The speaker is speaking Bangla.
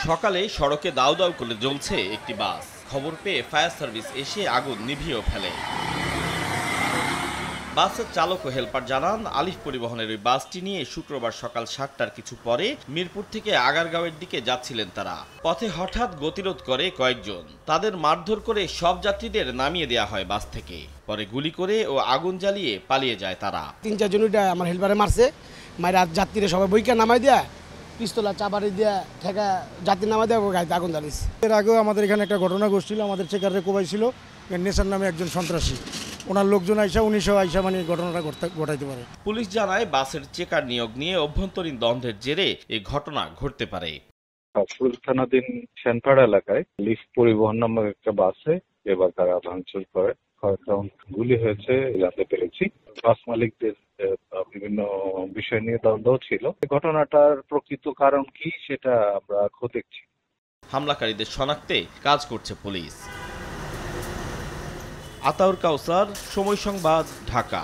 সকালে সড়কে দাউ দাউ করে জ্বলছে একটি বাস। খবর পেয়ে ফায়ার সার্ভিস এসে আগুন নিভিয়েও ফেলে। বাসের চালক ও হেলপার জানান, আলিফ পরিবহনের ওই বাসটি নিয়ে শুক্রবার সকাল ৭টার কিছু পরে মিরপুর থেকে আগারগাঁওয়ের দিকে যাচ্ছিলেন তারা। পথে হঠাৎ গতিরোধ করে কয়েকজন। তাদের মারধর করে সব যাত্রীদের নামিয়ে দেওয়া হয় বাস থেকে। পরে গুলি করে ও আগুন জ্বালিয়ে পালিয়ে যায় তারা। ৩-৪ জন আমার হেলপারে মারছে, মায়ের যাত্রীরা সবাই বইকে নামাই দেয়া, পিস্তলা চাবারি দিয়া ঠেকা যাত্রী নামাই দেওয়া, গাড়িতে আগুন জ্বালিয়েছে। এর আগেও আমাদের এখানে একটা ঘটনা ঘটছিল, আমাদের চেকারে কোবাই ছিল নেসার নামে একজন সন্ত্রাসী। ওনার লোকজন আইসা ১৯০০ আইসা মানে ঘটনাটা ঘটাইতে পারে। পুলিশ জানায়, বাসের চেকার নিয়োগ নিয়ে অভ্যন্তরীণ দ্বন্দ্বের জেরে এই ঘটনা ঘটতে পারে। থানাধীন শ্যানপাড়া এলাকায় লিফ পরিবহন নামক একটা বাসে এবার তারা ভাঙচুর করে, গুলি হয়েছে জানতে পেরেছি। বাস মালিকদের বিভিন্ন বিষয় নিয়ে দ্বন্দ্ব ছিল। ঘটনাটার প্রকৃত কারণ কি সেটা আমরা দেখছি। হামলাকারীদের শনাক্তে কাজ করছে পুলিশ। আতাউর কাউসার, সময় সংবাদ, ঢাকা।